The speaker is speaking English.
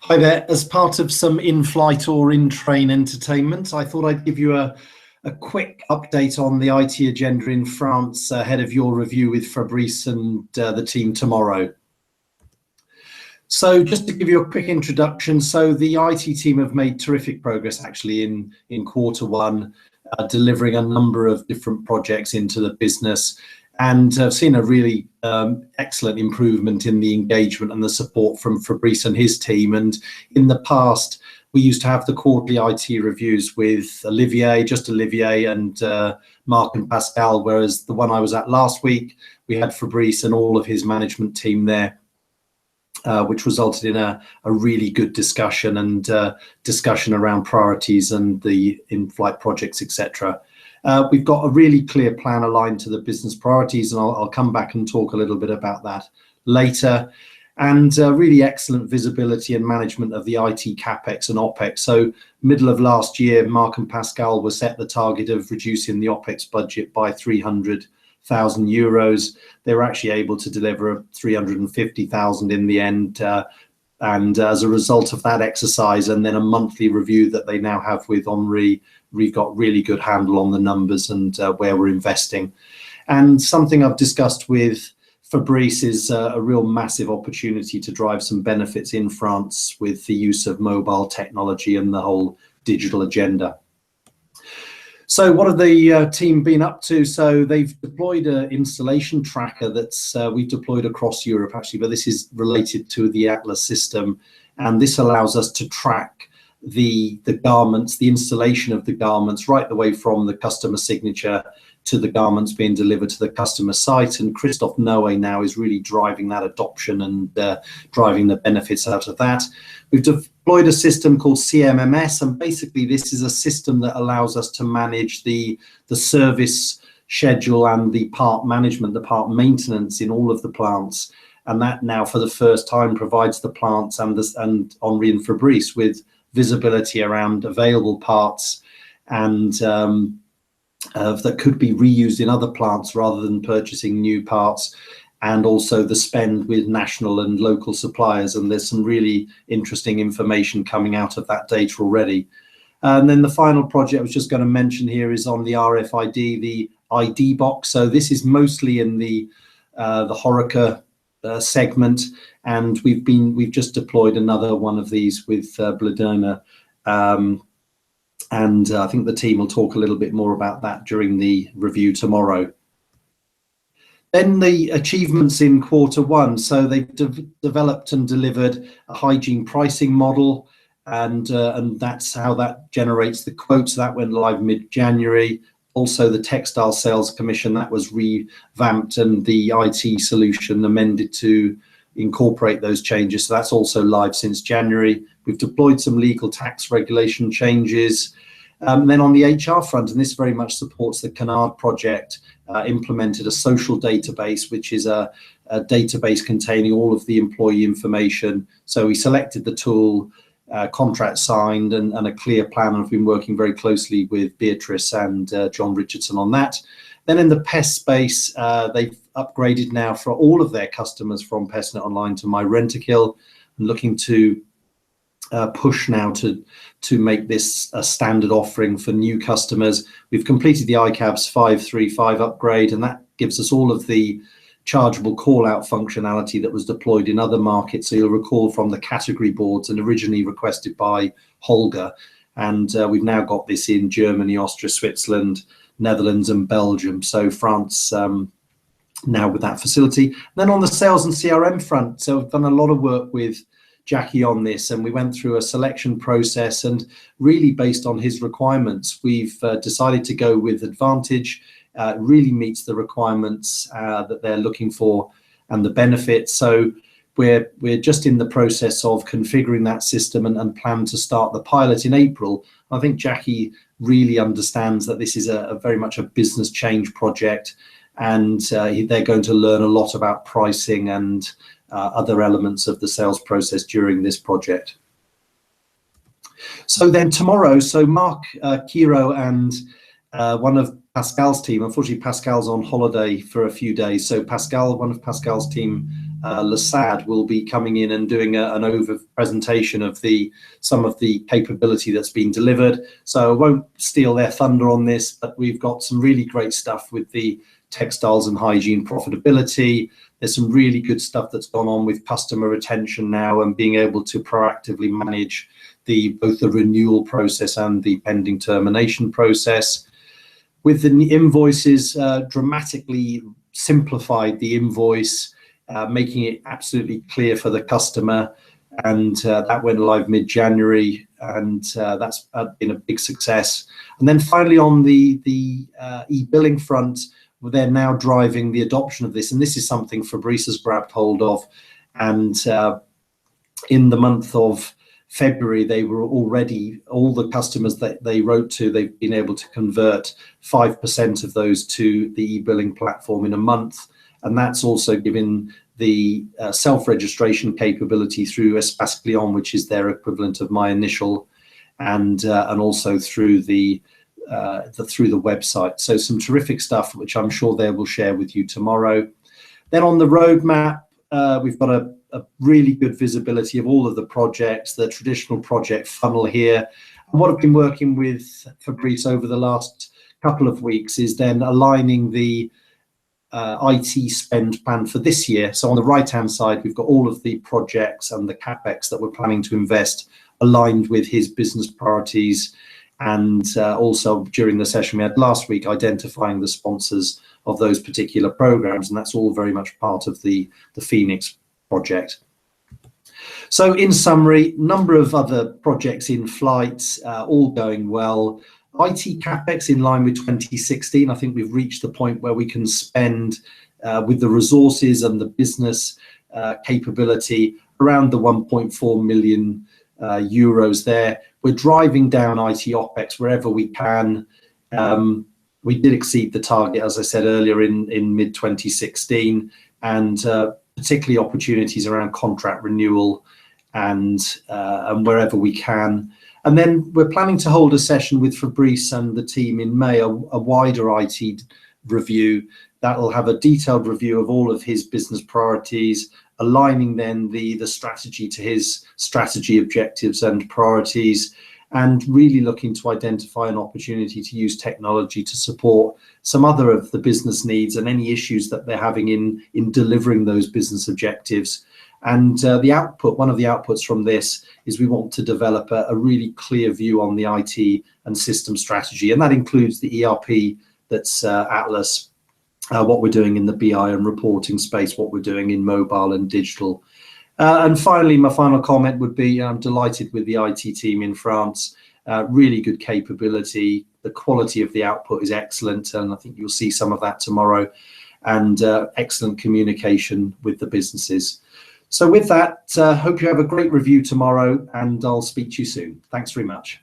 Hi there. As part of some in-flight or in-train entertainment, I thought I'd give you a quick update on the IT agenda in France ahead of your review with Fabrice and the team tomorrow. So just to give you a quick introduction, so the IT team have made terrific progress actually in Q1, delivering a number of different projects into the business, and I've seen a really excellent improvement in the engagement and the support from Fabrice and his team. And in the past, we used to have the quarterly IT reviews with Olivier and Mark and Pascal, whereas the one I was at last week, we had Fabrice and all of his management team there, which resulted in a really good discussion and discussion around priorities and the in-flight projects, etc. We've got a really clear plan aligned to the business priorities, and I'll come back and talk a little bit about that later. And really excellent visibility and management of the IT CapEx and OpEx. So middle of last year, Mark and Pascal were set the target of reducing the OpEx budget by 300,000 euros. They were actually able to deliver 350,000 in the end. And as a result of that exercise and then a monthly review that they now have with Henri, we've got really good handle on the numbers and where we're investing. And something I've discussed with Fabrice is a real massive opportunity to drive some benefits in France with the use of mobile technology and the whole digital agenda. So what have the team been up to? So they've deployed an installation tracker that's we've deployed across Europe actually, but this is related to the Atlas system. And this allows us to track the garments, the installation of the garments, right the way from the customer signature to the garments being delivered to the customer site. And Christophe Noé now is really driving that adoption and driving the benefits out of that. We've deployed a system called CMMS, and basically this is a system that allows us to manage the service schedule and the part management, the part maintenance in all of the plants. And that now for the first time provides the plants and Henri and Fabrice with visibility around available parts and that could be reused in other plants rather than purchasing new parts, and also the spend with national and local suppliers. And there's some really interesting information coming out of that data already. And then the final project I was just going to mention here is on the RFID, the ID box. So this is mostly in the HoReCa segment, and we've just deployed another one of these with Bladona, and I think the team will talk a little bit more about that during the review tomorrow. Then the achievements in Q1. So they've developed and delivered a hygiene pricing model, and that's how that generates the quotes. That went live mid-January. Also the textile sales commission, that was revamped, and the IT solution amended to incorporate those changes. So that's also live since January. We've deployed some legal tax regulation changes. Then on the HR front, and this very much supports the Canard project, implemented a social database, which is a database containing all of the employee information. So we selected the tool, contract signed, and a clear plan, and I've been working very closely with Beatrice and John Richardson on that. Then in the pest space, they've upgraded now for all of their customers from Pestnet Online to MyRentokil, and looking to push now to make this a standard offering for new customers. We've completed the ICABS 535 upgrade, and that gives us all of the chargeable call-out functionality that was deployed in other markets. So you'll recall from the category boards and originally requested by Holger. And we've now got this in Germany, Austria, Switzerland, Netherlands and Belgium. So France now with that facility. And then on the sales and CRM front, so I've done a lot of work with Jackie on this, and we went through a selection process, and really based on his requirements, we've decided to go with Advantage. It really meets the requirements that they're looking for and the benefits. So we're just in the process of configuring that system and plan to start the pilot in April. I think Jackie really understands that this is a very much a business change project, and they're going to learn a lot about pricing and other elements of the sales process during this project. So then tomorrow, so Mark Kiro and one of Pascal's team, unfortunately Pascal's on holiday for a few days, so Pascal, one of Pascal's team, Lasad will be coming in and doing an over presentation of some of the capability that's been delivered. So I won't steal their thunder on this, but we've got some really great stuff with the textiles and hygiene profitability. There's some really good stuff that's gone on with customer retention now and being able to proactively manage both the renewal process and the pending termination process. With the invoices, dramatically simplified the invoice, making it absolutely clear for the customer, and that went live mid-January, and that's been a big success. And then finally on the e-billing front, they're now driving the adoption of this, and this is something Fabrice has grabbed hold of, and in the month of February, they were already, all the customers that they wrote to, they've been able to convert 5% of those to the e-billing platform in a month. And that's also given the self-registration capability through Espace Client, which is their equivalent of My Initial, and also through the website. So some terrific stuff, which I'm sure they will share with you tomorrow. Then on the roadmap, we've got a really good visibility of all of the projects, the traditional project funnel here. And what I've been working with Fabrice over the last couple of weeks is then aligning the IT spend plan for this year. So on the right-hand side, we've got all of the projects and the CapEx that we're planning to invest aligned with his business priorities. And also during the session we had last week, identifying the sponsors of those particular programs. And that's all very much part of the Phoenix project. So in summary, number of other projects in flight, all going well. IT CapEx in line with 2016. I think we've reached the point where we can spend with the resources and the business capability around the 1.4 million euros there. We're driving down IT OpEx wherever we can. We did exceed the target, as I said earlier, in mid-2016, and particularly opportunities around contract renewal and wherever we can. And then we're planning to hold a session with Fabrice and the team in May, a wider IT review that will have a detailed review of all of his business priorities, aligning then the strategy to his strategy objectives and priorities, and really looking to identify an opportunity to use technology to support some other of the business needs and any issues that they're having in delivering those business objectives. And the output, one of the outputs from this is we want to develop a really clear view on the IT and system strategy. And that includes the ERP that's Atlas, what we're doing in the BI and reporting space, what we're doing in mobile and digital. And finally, my final comment would be I'm delighted with the IT team in France. Really good capability. The quality of the output is excellent, and I think you'll see some of that tomorrow, and excellent communication with the businesses. So with that, hope you have a great review tomorrow, and I'll speak to you soon. Thanks very much.